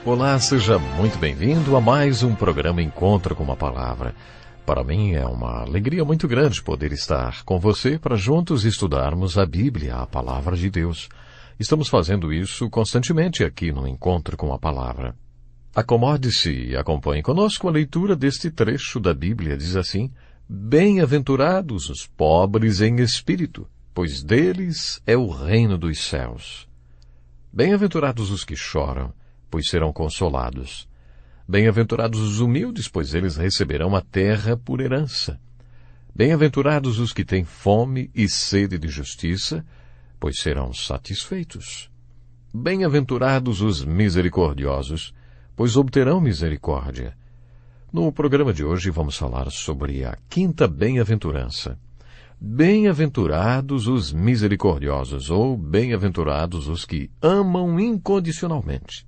Olá, seja muito bem-vindo a mais um programa Encontro com uma Palavra. Para mim é uma alegria muito grande poder estar com você para juntos estudarmos a Bíblia, a Palavra de Deus. Estamos fazendo isso constantemente aqui no Encontro com a Palavra. Acomode-se e acompanhe conosco a leitura deste trecho da Bíblia. Diz assim: Bem-aventurados os pobres em espírito, pois deles é o reino dos céus. Bem-aventurados os que choram, pois serão consolados. Bem-aventurados os humildes, pois eles receberão a terra por herança. Bem-aventurados os que têm fome e sede de justiça, pois serão satisfeitos. Bem-aventurados os misericordiosos, pois obterão misericórdia. No programa de hoje vamos falar sobre a quinta bem-aventurança. Bem-aventurados os misericordiosos, ou bem-aventurados os que amam incondicionalmente.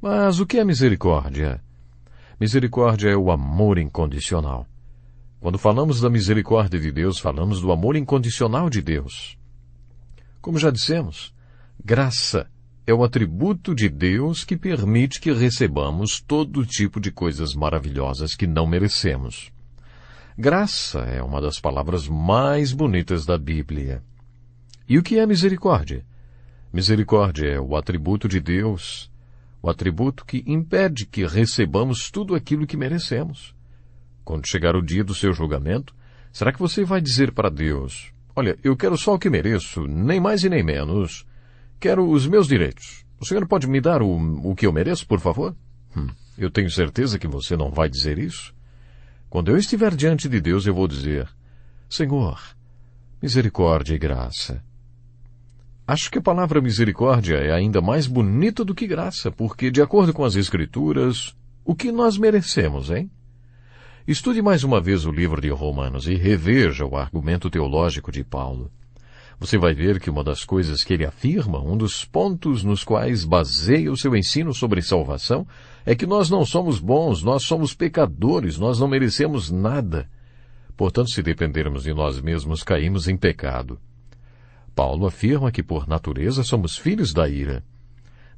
Mas o que é misericórdia? Misericórdia é o amor incondicional. Quando falamos da misericórdia de Deus, falamos do amor incondicional de Deus. Como já dissemos, graça é o atributo de Deus que permite que recebamos todo tipo de coisas maravilhosas que não merecemos. Graça é uma das palavras mais bonitas da Bíblia. E o que é misericórdia? Misericórdia é o atributo de Deus, o atributo que impede que recebamos tudo aquilo que merecemos. Quando chegar o dia do seu julgamento, será que você vai dizer para Deus: olha, eu quero só o que mereço, nem mais e nem menos. Quero os meus direitos. O Senhor pode me dar o que eu mereço, por favor? Eu tenho certeza que você não vai dizer isso. Quando eu estiver diante de Deus, eu vou dizer: Senhor, misericórdia e graça. Acho que a palavra misericórdia é ainda mais bonita do que graça, porque, de acordo com as Escrituras, o que nós merecemos, hein? Estude mais uma vez o livro de Romanos e reveja o argumento teológico de Paulo. Você vai ver que uma das coisas que ele afirma, um dos pontos nos quais baseia o seu ensino sobre salvação, é que nós não somos bons, nós somos pecadores, nós não merecemos nada. Portanto, se dependermos de nós mesmos, caímos em pecado. Paulo afirma que, por natureza, somos filhos da ira.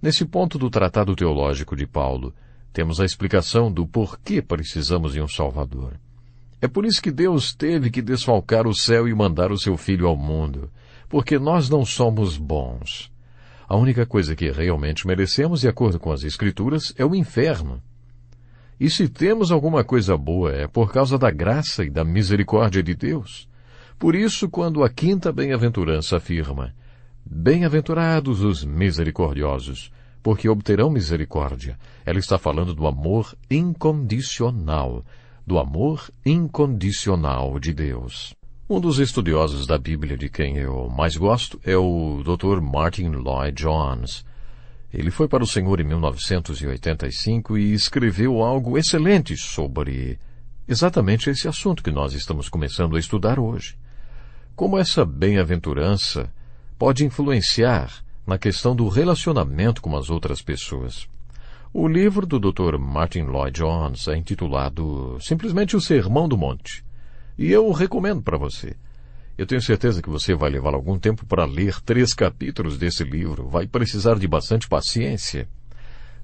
Nesse ponto do tratado teológico de Paulo, temos a explicação do porquê precisamos de um Salvador. É por isso que Deus teve que desfalcar o céu e mandar o seu Filho ao mundo, porque nós não somos bons. A única coisa que realmente merecemos, de acordo com as Escrituras, é o inferno. E se temos alguma coisa boa, é por causa da graça e da misericórdia de Deus. Por isso, quando a quinta bem-aventurança afirma: Bem-aventurados os misericordiosos, porque obterão misericórdia, ela está falando do amor incondicional, do amor incondicional de Deus. Um dos estudiosos da Bíblia de quem eu mais gosto é o Dr. Martyn Lloyd-Jones. Ele foi para o Senhor em 1985 e escreveu algo excelente sobre exatamente esse assunto que nós estamos começando a estudar hoje. Como essa bem-aventurança pode influenciar na questão do relacionamento com as outras pessoas. O livro do Dr. Martyn Lloyd-Jones é intitulado simplesmente O Sermão do Monte. E eu o recomendo para você. Eu tenho certeza que você vai levar algum tempo para ler 3 capítulos desse livro. Vai precisar de bastante paciência.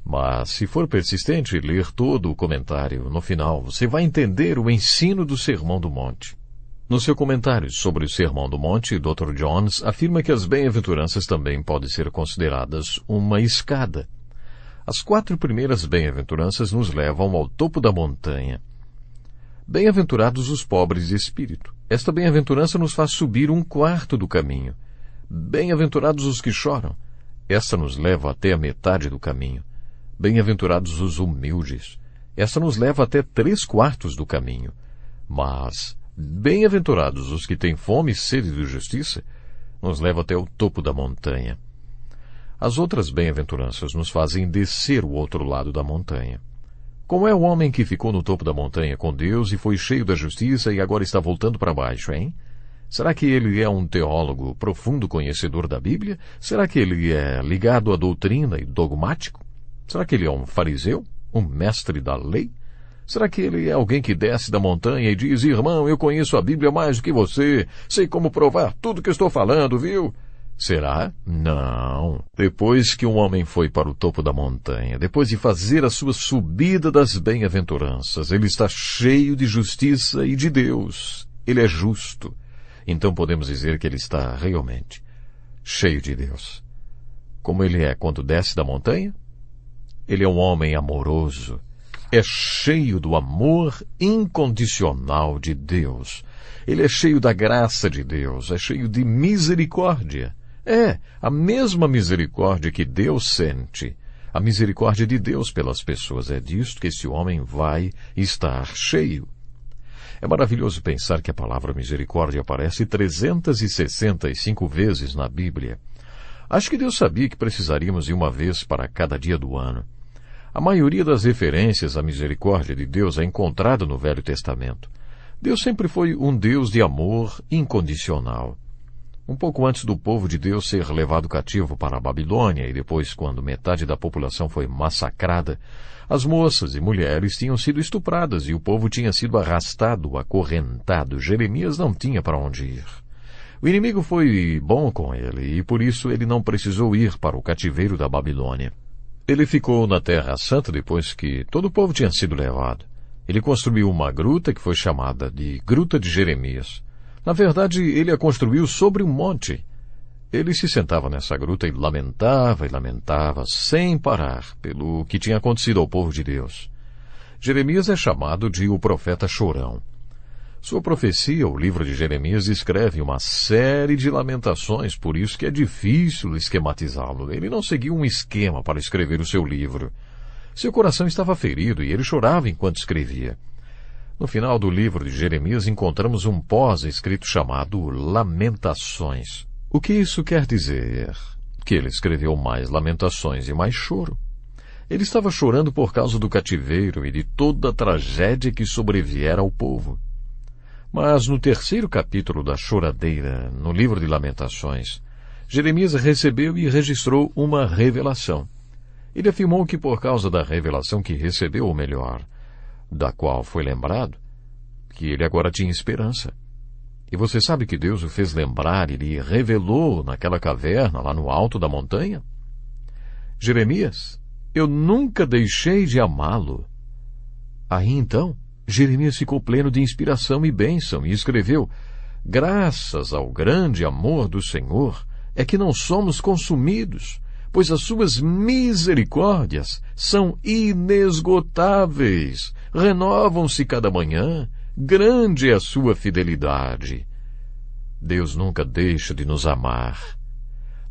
Mas, se for persistente e ler todo o comentário, no final, você vai entender o ensino do Sermão do Monte. No seu comentário sobre o Sermão do Monte, Dr. Jones afirma que as bem-aventuranças também podem ser consideradas uma escada. As 4 primeiras bem-aventuranças nos levam ao topo da montanha. Bem-aventurados os pobres de espírito. Esta bem-aventurança nos faz subir 1/4 do caminho. Bem-aventurados os que choram. Esta nos leva até a metade do caminho. Bem-aventurados os humildes. Esta nos leva até 3/4 do caminho. Mas bem-aventurados os que têm fome e sede de justiça, nos leva até o topo da montanha. As outras bem-aventuranças nos fazem descer o outro lado da montanha. Como é o homem que ficou no topo da montanha com Deus e foi cheio da justiça e agora está voltando para baixo, hein? Será que ele é um teólogo profundo conhecedor da Bíblia? Será que ele é ligado à doutrina e dogmático? Será que ele é um fariseu? Um mestre da lei? Será que ele é alguém que desce da montanha e diz: irmão, eu conheço a Bíblia mais do que você, sei como provar tudo que estou falando, viu? Será? Não. Depois que um homem foi para o topo da montanha, depois de fazer a sua subida das bem-aventuranças, ele está cheio de justiça e de Deus. Ele é justo. Então podemos dizer que ele está realmente cheio de Deus. Como ele é quando desce da montanha? Ele é um homem amoroso. É cheio do amor incondicional de Deus. Ele é cheio da graça de Deus. É cheio de misericórdia. É a mesma misericórdia que Deus sente. A misericórdia de Deus pelas pessoas. É disto que esse homem vai estar cheio. É maravilhoso pensar que a palavra misericórdia aparece 365 vezes na Bíblia. Acho que Deus sabia que precisaríamos de uma vez para cada dia do ano. A maioria das referências à misericórdia de Deus é encontrada no Velho Testamento. Deus sempre foi um Deus de amor incondicional. Um pouco antes do povo de Deus ser levado cativo para a Babilônia e depois, quando metade da população foi massacrada, as moças e mulheres tinham sido estupradas e o povo tinha sido arrastado, acorrentado. Jeremias não tinha para onde ir. O inimigo foi bom com ele e por isso ele não precisou ir para o cativeiro da Babilônia. Ele ficou na Terra Santa depois que todo o povo tinha sido levado. Ele construiu uma gruta que foi chamada de Gruta de Jeremias. Na verdade, ele a construiu sobre um monte. Ele se sentava nessa gruta e lamentava, sem parar, pelo que tinha acontecido ao povo de Deus. Jeremias é chamado de o profeta chorão. Sua profecia, o livro de Jeremias, descreve uma série de lamentações, por isso que é difícil esquematizá-lo. Ele não seguiu um esquema para escrever o seu livro. Seu coração estava ferido e ele chorava enquanto escrevia. No final do livro de Jeremias encontramos um pós-escrito chamado Lamentações. O que isso quer dizer? Que ele escreveu mais lamentações e mais choro. Ele estava chorando por causa do cativeiro e de toda a tragédia que sobreviera ao povo. Mas no terceiro capítulo da choradeira, no livro de Lamentações, Jeremias recebeu e registrou uma revelação. Ele afirmou que por causa da revelação que recebeu, ou melhor, da qual foi lembrado, que ele agora tinha esperança. E você sabe que Deus o fez lembrar e lhe revelou naquela caverna lá no alto da montanha? Jeremias, eu nunca deixei de amá-lo. Aí então, Jeremias ficou pleno de inspiração e bênção e escreveu: graças ao grande amor do Senhor é que não somos consumidos, pois as suas misericórdias são inesgotáveis, renovam-se cada manhã, grande é a sua fidelidade. Deus nunca deixa de nos amar.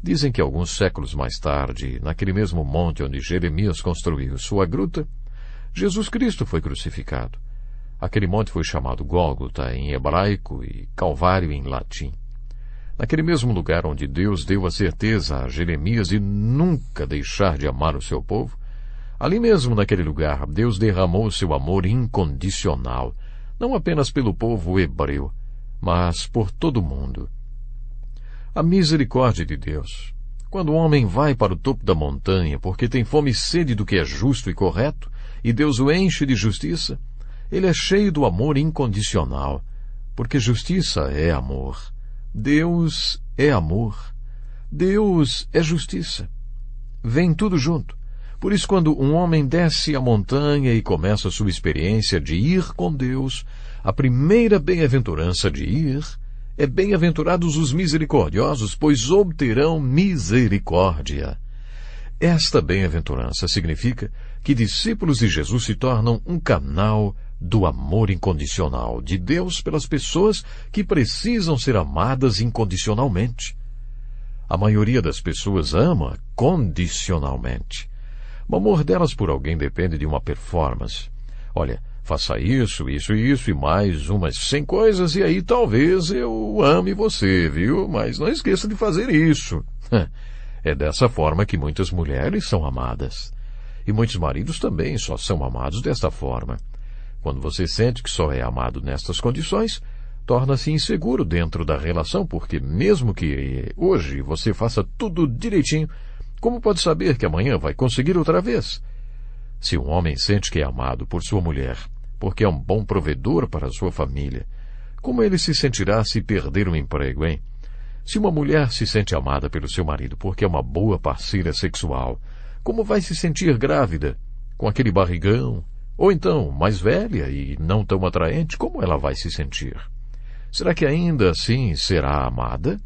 Dizem que alguns séculos mais tarde, naquele mesmo monte onde Jeremias construiu sua gruta, Jesus Cristo foi crucificado. Aquele monte foi chamado Gólgota em hebraico e Calvário em latim. Naquele mesmo lugar onde Deus deu a certeza a Jeremias de nunca deixar de amar o seu povo, ali mesmo naquele lugar Deus derramou seu amor incondicional, não apenas pelo povo hebreu, mas por todo o mundo. A misericórdia de Deus. Quando o homem vai para o topo da montanha porque tem fome e sede do que é justo e correto, e Deus o enche de justiça, ele é cheio do amor incondicional, porque justiça é amor. Deus é amor. Deus é justiça. Vem tudo junto. Por isso, quando um homem desce a montanha e começa a sua experiência de ir com Deus, a primeira bem-aventurança de ir é bem-aventurados os misericordiosos, pois obterão misericórdia. Esta bem-aventurança significa que discípulos de Jesus se tornam um canal do amor incondicional de Deus pelas pessoas que precisam ser amadas incondicionalmente. A maioria das pessoas ama condicionalmente. O amor delas por alguém depende de uma performance. Olha, faça isso e mais umas 100 coisas e aí talvez eu ame você, viu? Mas não esqueça de fazer isso. É dessa forma que muitas mulheres são amadas. E muitos maridos também só são amados desta forma. Quando você sente que só é amado nestas condições, torna-se inseguro dentro da relação, porque mesmo que hoje você faça tudo direitinho, como pode saber que amanhã vai conseguir outra vez? Se um homem sente que é amado por sua mulher, porque é um bom provedor para a sua família, como ele se sentirá se perder um emprego, hein? Se uma mulher se sente amada pelo seu marido porque é uma boa parceira sexual, como vai se sentir grávida? Com aquele barrigão? Ou então, mais velha e não tão atraente, como ela vai se sentir? Será que ainda assim será amada?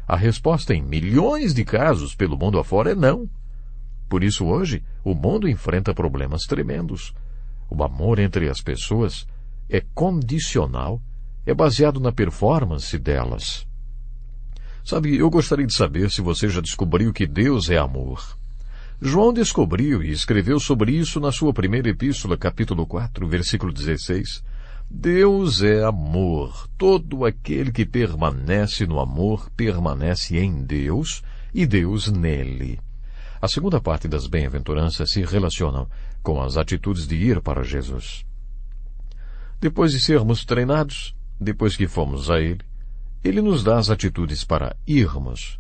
A resposta em milhões de casos pelo mundo afora é não. Por isso hoje, o mundo enfrenta problemas tremendos. O amor entre as pessoas é condicional, é baseado na performance delas. Sabe, eu gostaria de saber se você já descobriu que Deus é amor. João descobriu e escreveu sobre isso na sua primeira epístola, capítulo 4, versículo 16. Deus é amor. Todo aquele que permanece no amor permanece em Deus e Deus nele. A segunda parte das bem-aventuranças se relacionam com as atitudes de ir para Jesus. Depois de sermos treinados, depois que fomos a Ele nos dá as atitudes para irmos.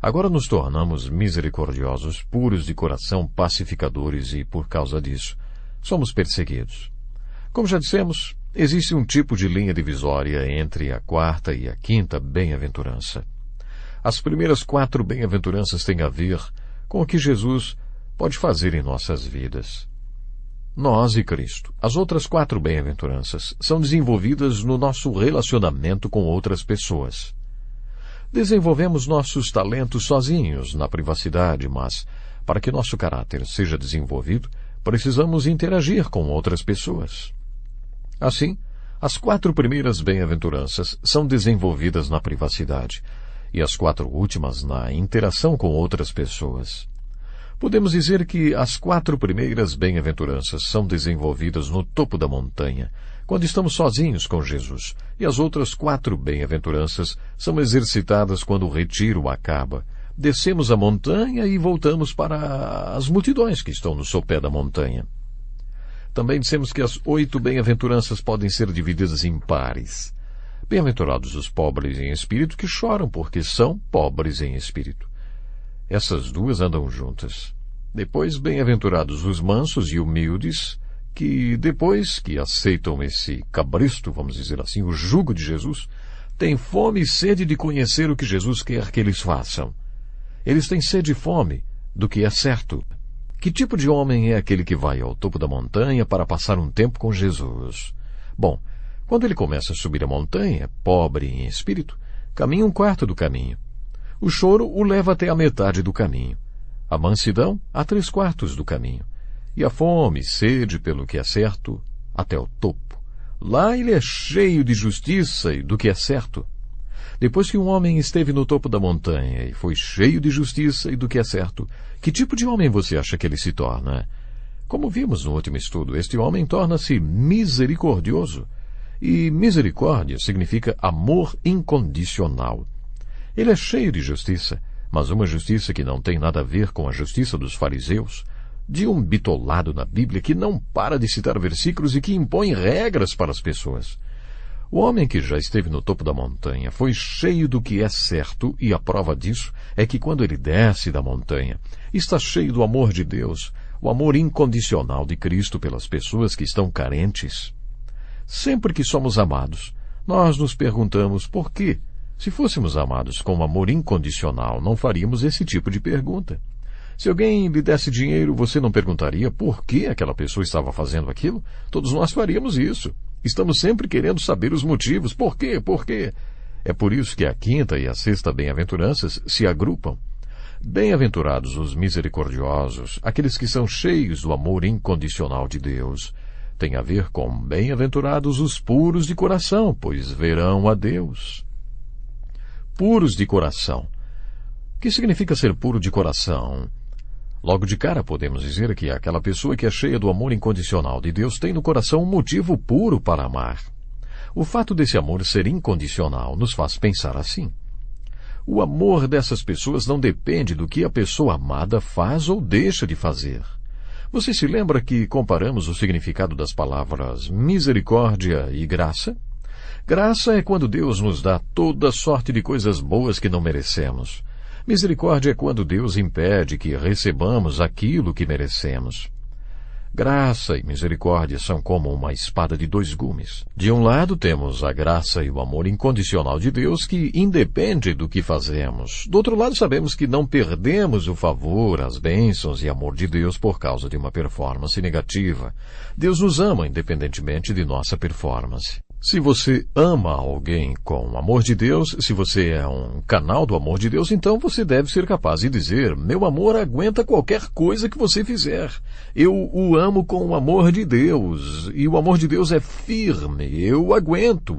Agora nos tornamos misericordiosos, puros de coração, pacificadores e, por causa disso, somos perseguidos. Como já dissemos, existe um tipo de linha divisória entre a quarta e a quinta bem-aventurança. As primeiras 4 bem-aventuranças têm a ver com o que Jesus pode fazer em nossas vidas. Nós e Cristo. As outras 4 bem-aventuranças são desenvolvidas no nosso relacionamento com outras pessoas. Desenvolvemos nossos talentos sozinhos, na privacidade, mas, para que nosso caráter seja desenvolvido, precisamos interagir com outras pessoas. Assim, as 4 primeiras bem-aventuranças são desenvolvidas na privacidade, e as 4 últimas na interação com outras pessoas. Podemos dizer que as 4 primeiras bem-aventuranças são desenvolvidas no topo da montanha, quando estamos sozinhos com Jesus, e as outras 4 bem-aventuranças são exercitadas quando o retiro acaba. Descemos a montanha e voltamos para as multidões que estão no sopé da montanha. Também dissemos que as 8 bem-aventuranças podem ser divididas em pares. Bem-aventurados os pobres em espírito, que choram porque são pobres em espírito. Essas 2 andam juntas. Depois, bem-aventurados os mansos e humildes, que depois que aceitam esse cabresto, vamos dizer assim, o jugo de Jesus, têm fome e sede de conhecer o que Jesus quer que eles façam. Eles têm sede e fome do que é certo. Que tipo de homem é aquele que vai ao topo da montanha para passar um tempo com Jesus? Bom, quando ele começa a subir a montanha, pobre em espírito, caminha 1/4 do caminho. O choro o leva até a metade do caminho. A mansidão a 3/4 do caminho. E a fome e sede pelo que é certo até o topo. Lá ele é cheio de justiça e do que é certo. Depois que um homem esteve no topo da montanha e foi cheio de justiça e do que é certo, que tipo de homem você acha que ele se torna? Como vimos no último estudo, este homem torna-se misericordioso. E misericórdia significa amor incondicional. Ele é cheio de justiça, mas uma justiça que não tem nada a ver com a justiça dos fariseus, de um bitolado na Bíblia que não para de citar versículos e que impõe regras para as pessoas. O homem que já esteve no topo da montanha foi cheio do que é certo, e a prova disso é que quando ele desce da montanha, está cheio do amor de Deus, o amor incondicional de Cristo pelas pessoas que estão carentes. Sempre que somos amados, nós nos perguntamos por quê. Se fôssemos amados com amor incondicional, não faríamos esse tipo de pergunta. Se alguém lhe desse dinheiro, você não perguntaria por que aquela pessoa estava fazendo aquilo? Todos nós faríamos isso. Estamos sempre querendo saber os motivos. Por quê? Por quê? É por isso que a 5ª e a 6ª bem-aventuranças se agrupam. Bem-aventurados os misericordiosos, aqueles que são cheios do amor incondicional de Deus. Tem a ver com bem-aventurados os puros de coração, pois verão a Deus. Puros de coração. O que significa ser puro de coração? Logo de cara podemos dizer que aquela pessoa que é cheia do amor incondicional de Deus tem no coração um motivo puro para amar. O fato desse amor ser incondicional nos faz pensar assim. O amor dessas pessoas não depende do que a pessoa amada faz ou deixa de fazer. Você se lembra que comparamos o significado das palavras misericórdia e graça? Graça é quando Deus nos dá toda sorte de coisas boas que não merecemos. Misericórdia é quando Deus impede que recebamos aquilo que merecemos. Graça e misericórdia são como uma espada de dois gumes. De um lado temos a graça e o amor incondicional de Deus que independe do que fazemos. Do outro lado sabemos que não perdemos o favor, as bênçãos e amor de Deus por causa de uma performance negativa. Deus nos ama independentemente de nossa performance. Se você ama alguém com o amor de Deus, se você é um canal do amor de Deus, então você deve ser capaz de dizer: meu amor aguenta qualquer coisa que você fizer. Eu o amo com o amor de Deus, e o amor de Deus é firme. Eu aguento.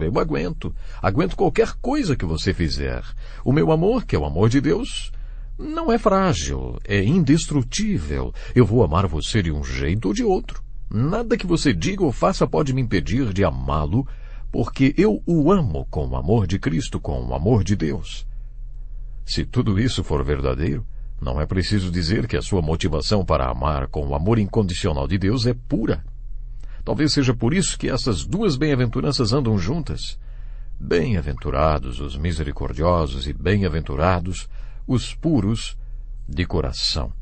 Aguento qualquer coisa que você fizer. O meu amor, que é o amor de Deus, não é frágil, é indestrutível. Eu vou amar você de um jeito ou de outro. Nada que você diga ou faça pode me impedir de amá-lo, porque eu o amo com o amor de Cristo, com o amor de Deus. Se tudo isso for verdadeiro, não é preciso dizer que a sua motivação para amar com o amor incondicional de Deus é pura. Talvez seja por isso que essas duas bem-aventuranças andam juntas. Bem-aventurados os misericordiosos e bem-aventurados os puros de coração.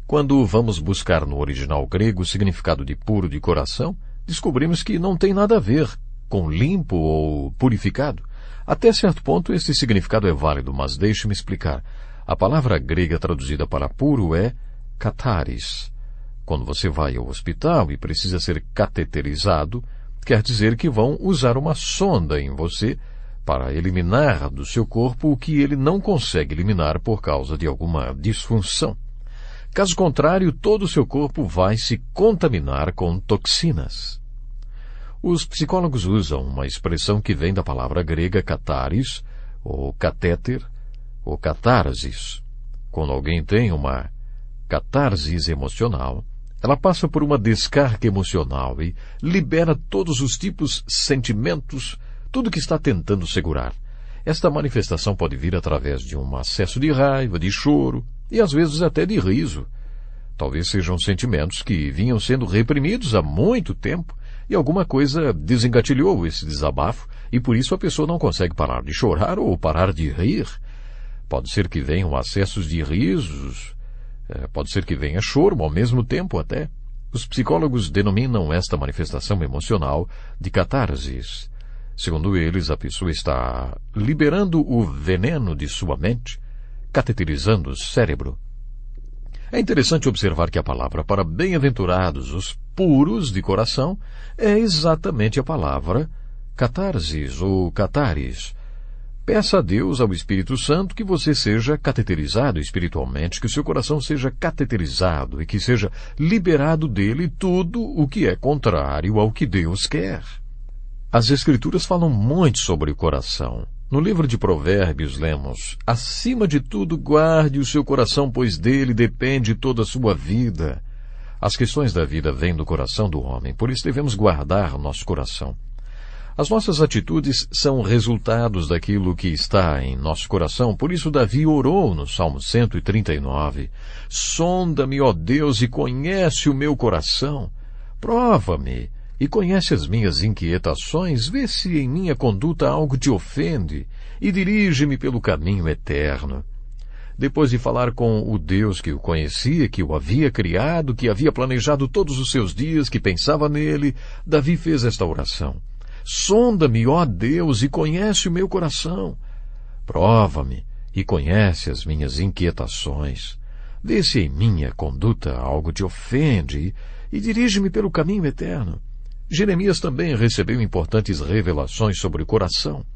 Quando vamos buscar no original grego o significado de puro de coração, descobrimos que não tem nada a ver com limpo ou purificado. Até certo ponto, esse significado é válido, mas deixe-me explicar. A palavra grega traduzida para puro é kataris. Quando você vai ao hospital e precisa ser cateterizado, quer dizer que vão usar uma sonda em você para eliminar do seu corpo o que ele não consegue eliminar por causa de alguma disfunção. Caso contrário, todo o seu corpo vai se contaminar com toxinas. Os psicólogos usam uma expressão que vem da palavra grega kataris, ou catéter, ou catarsis. Quando alguém tem uma catarsis emocional, ela passa por uma descarga emocional e libera todos os tipos de sentimentos, tudo que está tentando segurar. Esta manifestação pode vir através de um acesso de raiva, de choro e às vezes até de riso. Talvez sejam sentimentos que vinham sendo reprimidos há muito tempo e alguma coisa desengatilhou esse desabafo e por isso a pessoa não consegue parar de chorar ou parar de rir. Pode ser que venham acessos de risos, pode ser que venha choro ao mesmo tempo até. Os psicólogos denominam esta manifestação emocional de catarsis. Segundo eles, a pessoa está liberando o veneno de sua mente, cateterizando o cérebro. É interessante observar que a palavra para bem-aventurados, os puros de coração, é exatamente a palavra catarsis ou cataris. Peça a Deus, ao Espírito Santo, que você seja cateterizado espiritualmente, que o seu coração seja cateterizado e que seja liberado dele tudo o que é contrário ao que Deus quer. As Escrituras falam muito sobre o coração. No livro de Provérbios lemos: acima de tudo guarde o seu coração, pois dele depende toda a sua vida. As questões da vida vêm do coração do homem, por isso devemos guardar o nosso coração. As nossas atitudes são resultados daquilo que está em nosso coração, por isso Davi orou no Salmo 139, sonda-me, ó Deus, e conhece o meu coração. Prova-me e conhece as minhas inquietações, vê se em minha conduta algo te ofende, e dirige-me pelo caminho eterno. Depois de falar com o Deus que o conhecia, que o havia criado, que havia planejado todos os seus dias, que pensava nele, Davi fez esta oração: sonda-me, ó Deus, e conhece o meu coração. Prova-me e conhece as minhas inquietações. Vê se em minha conduta algo te ofende, e dirige-me pelo caminho eterno. Jeremias também recebeu importantes revelações sobre o coração.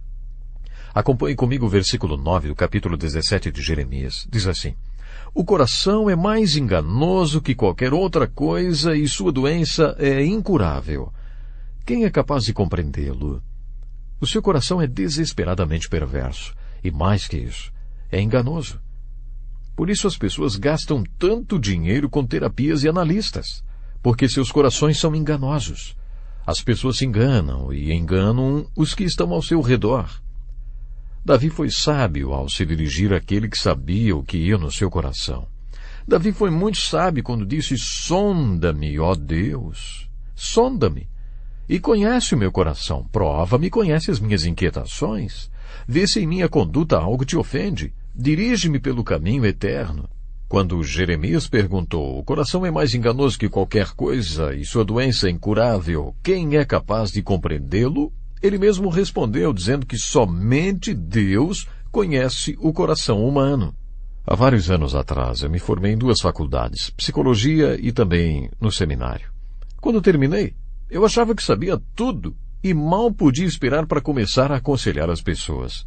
Acompanhe comigo o versículo 9 do capítulo 17 de Jeremias. Diz assim: o coração é mais enganoso que qualquer outra coisa e sua doença é incurável. Quem é capaz de compreendê-lo? O seu coração é desesperadamente perverso e, mais que isso, é enganoso. Por isso as pessoas gastam tanto dinheiro com terapias e analistas, porque seus corações são enganosos. As pessoas se enganam e enganam os que estão ao seu redor. Davi foi sábio ao se dirigir àquele que sabia o que ia no seu coração. Davi foi muito sábio quando disse: sonda-me, ó Deus, sonda-me, e conhece o meu coração, prova-me e conhece as minhas inquietações, vê se em minha conduta algo te ofende, dirige-me pelo caminho eterno. Quando Jeremias perguntou: o coração é mais enganoso que qualquer coisa e sua doença é incurável, quem é capaz de compreendê-lo? Ele mesmo respondeu, dizendo que somente Deus conhece o coração humano. Há vários anos atrás, eu me formei em 2 faculdades, psicologia e também no seminário. Quando terminei, eu achava que sabia tudo e mal podia esperar para começar a aconselhar as pessoas.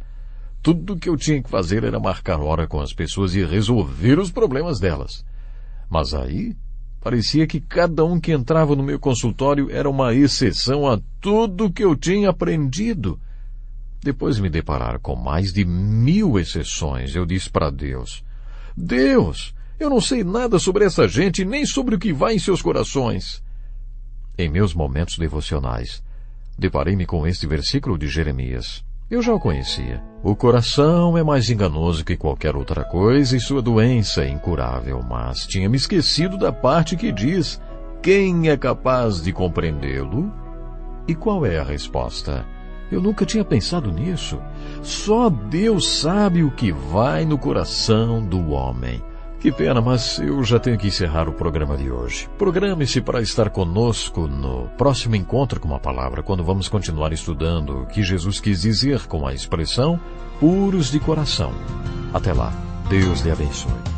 Tudo o que eu tinha que fazer era marcar hora com as pessoas e resolver os problemas delas. Mas aí, parecia que cada um que entrava no meu consultório era uma exceção a tudo que eu tinha aprendido. Depois de me deparar com mais de 1000 exceções, eu disse para Deus: Deus, eu não sei nada sobre essa gente, nem sobre o que vai em seus corações. Em meus momentos devocionais, deparei-me com este versículo de Jeremias. Eu já o conhecia. O coração é mais enganoso que qualquer outra coisa e sua doença é incurável, mas tinha me esquecido da parte que diz: quem é capaz de compreendê-lo? E qual é a resposta? Eu nunca tinha pensado nisso. Só Deus sabe o que vai no coração do homem. Que pena, mas eu já tenho que encerrar o programa de hoje. Programe-se para estar conosco no próximo encontro com a palavra, quando vamos continuar estudando o que Jesus quis dizer com a expressão puros de coração. Até lá. Deus lhe abençoe.